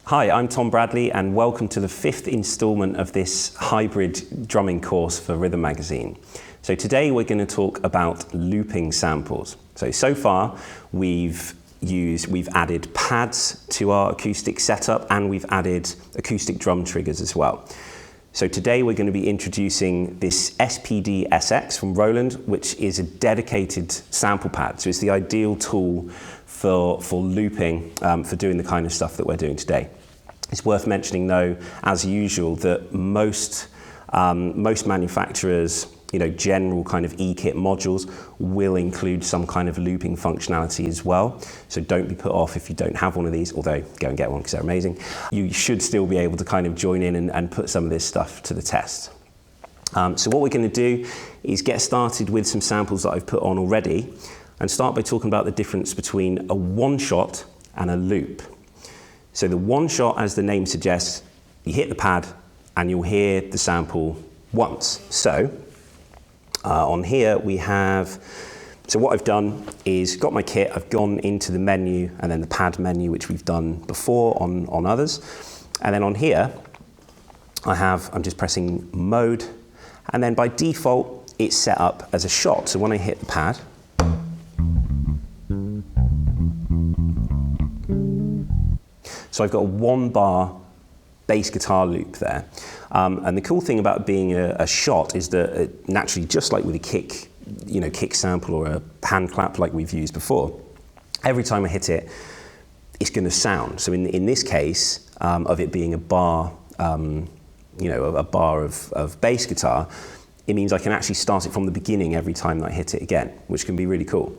Hi, I'm Tom Bradley and welcome to the 5th instalment of this hybrid drumming course for Rhythm Magazine. So today we're going to talk about looping samples. So far we've added pads to our acoustic setup and we've added acoustic drum triggers as well. So today we're going to be introducing this SPD-SX from Roland, which is a dedicated sample pad. So it's the ideal tool for looping, for doing the kind of stuff that we're doing today. It's worth mentioning though, as usual, that most manufacturers, general kind of E-kit modules will include some kind of looping functionality as well. So don't be put off if you don't have one of these, although go and get one because they're amazing. You should still be able to kind of join in and put some of this stuff to the test. So what we're going to do is get started with some samples that I've put on already and start by talking about the difference between a one-shot and a loop. So the one-shot, as the name suggests, you hit the pad and you'll hear the sample once. So on here we have, so what I've done is got my kit, I've gone into the menu and then the pad menu, which we've done before on others. And then on here, I'm just pressing mode, and then by default, it's set up as a shot. So when I hit the pad, so I've got a 1-bar bass guitar loop there. And the cool thing about being a shot is that naturally, just like with a kick, kick sample or a hand clap like we've used before, every time I hit it, it's going to sound. So in this case, of it being a bar, a bar of bass guitar, it means I can actually start it from the beginning every time that I hit it again, which can be really cool.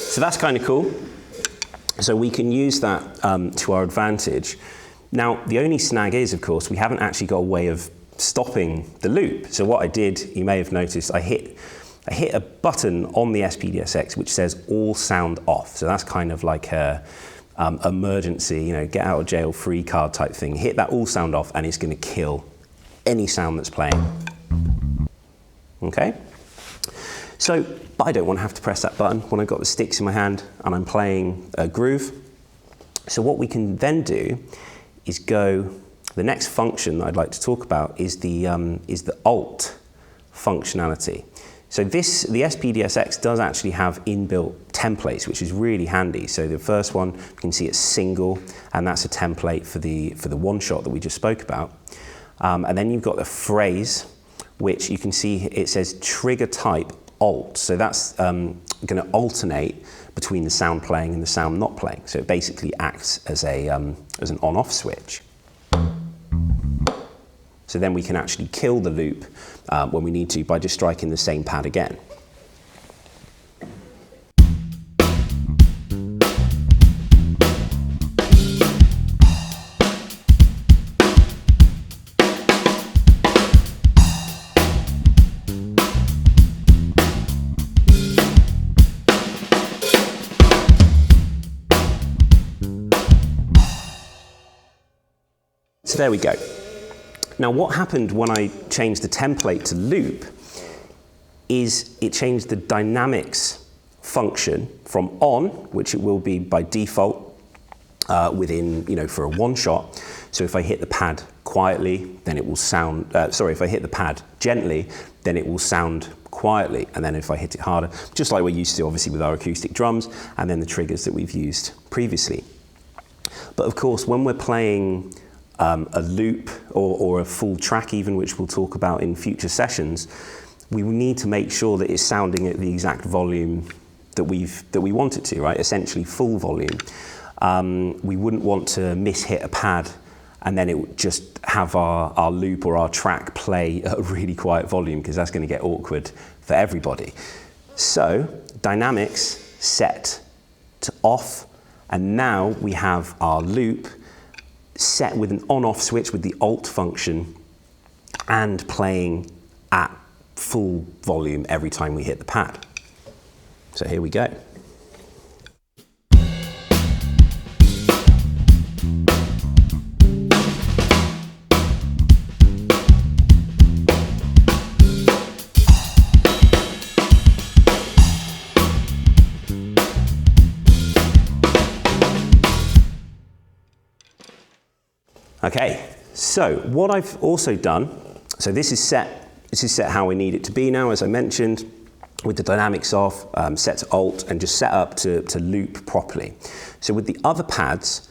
So that's kind of cool. So we can use that to our advantage. Now, the only snag is, of course, we haven't actually got a way of stopping the loop. So what I did, you may have noticed, I hit a button on the SPD-SX which says all sound off. So that's kind of like a emergency, get out of jail free card type thing. Hit that all sound off and it's going to kill any sound that's playing. Okay? So, but I don't want to have to press that button when I've got the sticks in my hand and I'm playing a groove. So what we can then do is the next function that I'd like to talk about is the alt functionality. So the SPD-SX does actually have inbuilt templates, which is really handy. So the first one, you can see it's single, and that's a template for the one-shot that we just spoke about. And then you've got the phrase, which you can see it says trigger type alt. So that's going to alternate between the sound playing and the sound not playing. So it basically acts as an on-off switch. So then we can actually kill the loop when we need to by just striking the same pad again. So there we go. Now what happened when I changed the template to loop is it changed the dynamics function from on, which it will be by default within, for a one-shot. So if I hit the pad quietly, then it will sound, if I hit the pad gently, then it will sound quietly. And then if I hit it harder, just like we're used to obviously with our acoustic drums, and then the triggers that we've used previously. But of course, when we're playing a loop or a full track even, which we'll talk about in future sessions, we will need to make sure that it's sounding at the exact volume that we want it to, right? Essentially full volume. We wouldn't want to miss-hit a pad and then it would just have our loop or our track play at a really quiet volume, because that's going to get awkward for everybody. So dynamics set to off, and now we have our loop set with an on-off switch with the alt function and playing at full volume every time we hit the pad. So here we go. Okay, so what I've also done, so this is set how we need it to be now, as I mentioned, with the dynamics off, set to Alt, and just set up to loop properly. So with the other pads,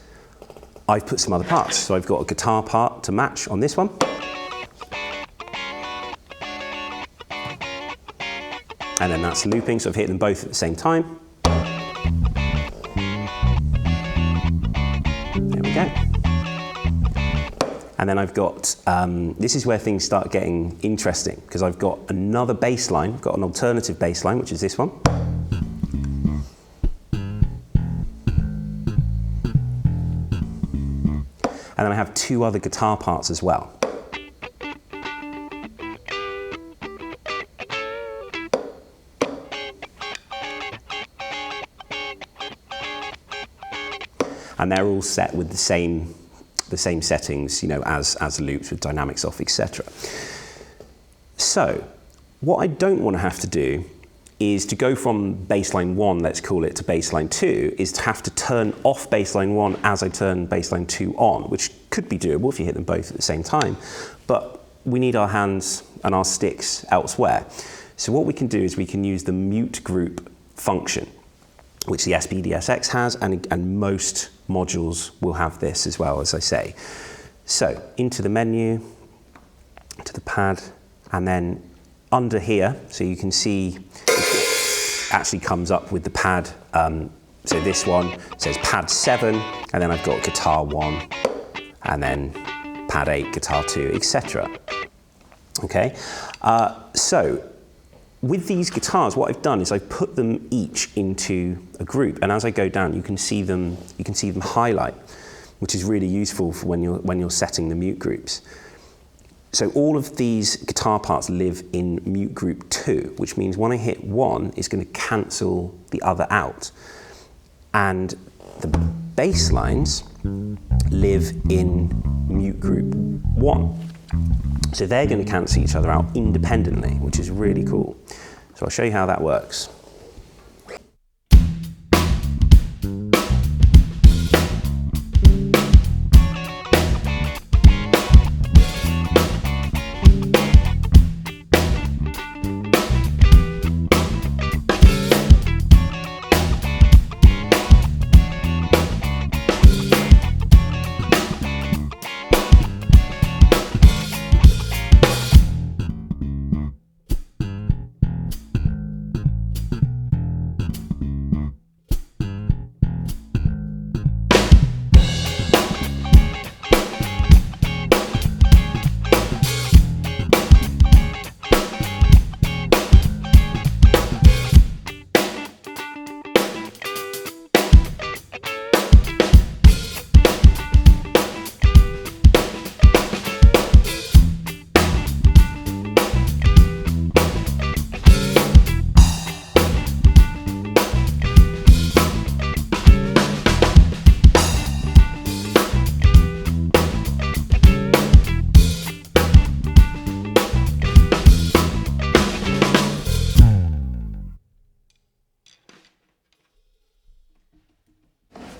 I've put some other parts. So I've got a guitar part to match on this one. And then that's looping, so I've hit them both at the same time. There we go. And then I've got, this is where things start getting interesting, because I've got another bass line, I've got an alternative bass line, which is this one. And then I have two other guitar parts as well. And they're all set with the same settings, you know, as loops with dynamics off, etc. So what I don't want to have to do is to go from baseline 1, let's call it, to baseline 2, is to have to turn off baseline 1 as I turn baseline 2 on, which could be doable if you hit them both at the same time, but we need our hands and our sticks elsewhere. So what we can do is we can use the mute group function, which the SPDSX has, and most modules will have this as well, as I say. So into the menu, to the pad, and then under here, so you can see it actually comes up with the pad. So this one says pad 7, and then I've got guitar 1, and then pad 8, guitar 2, etc. Okay, so with these guitars, what I've done is I've put them each into a group, and as I go down, you can see them highlight, which is really useful for when you're setting the mute groups. So all of these guitar parts live in mute group 2, which means when I hit 1, it's going to cancel the other out, and the bass lines live in mute group 1. So they're going to cancel each other out independently, which is really cool. So I'll show you how that works.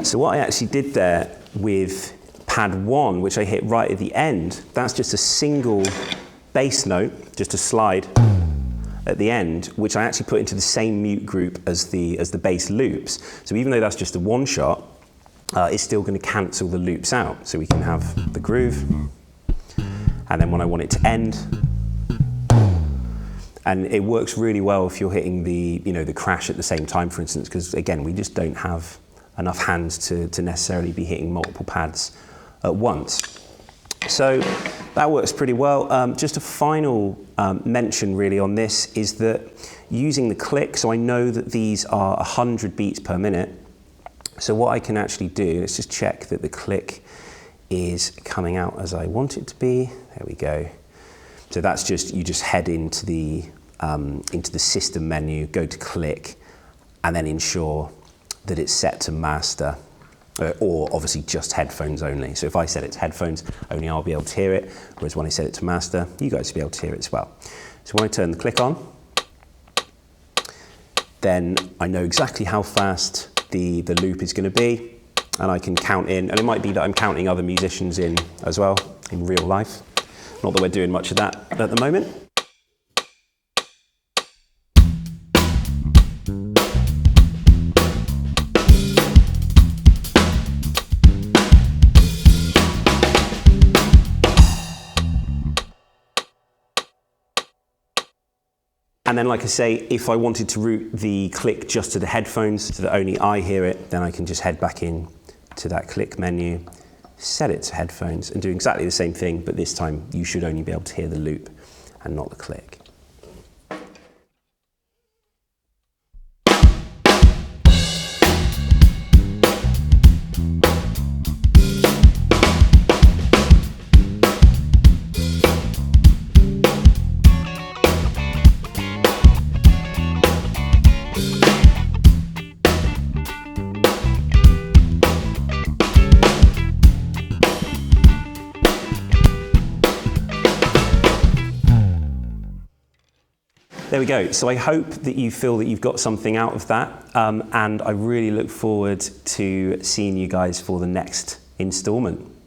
So what I actually did there with pad 1, which I hit right at the end, that's just a single bass note, just a slide at the end, which I actually put into the same mute group as the bass loops. So even though that's just a one shot, it's still going to cancel the loops out. So we can have the groove, and then when I want it to end, and it works really well if you're hitting the crash at the same time, for instance, because again, we just don't have enough hands to necessarily be hitting multiple pads at once. So that works pretty well. Just a final mention really on this is that using the click, so I know that these are 100 beats per minute. So what I can actually do, let's just check that the click is coming out as I want it to be. There we go. So that's just, you just head into the into the system menu, go to click, and then ensure that it's set to master, or obviously just headphones only. So if I set it to headphones only, I'll be able to hear it, whereas when I set it to master, you guys will be able to hear it as well. So when I turn the click on, then I know exactly how fast the loop is going to be, and I can count in, and it might be that I'm counting other musicians in as well, in real life. Not that we're doing much of that at the moment. And then, like I say, if I wanted to route the click just to the headphones so that only I hear it, then I can just head back in to that click menu, set it to headphones, and do exactly the same thing, but this time you should only be able to hear the loop and not the click. There we go. So I hope that you feel that you've got something out of that, and I really look forward to seeing you guys for the next instalment.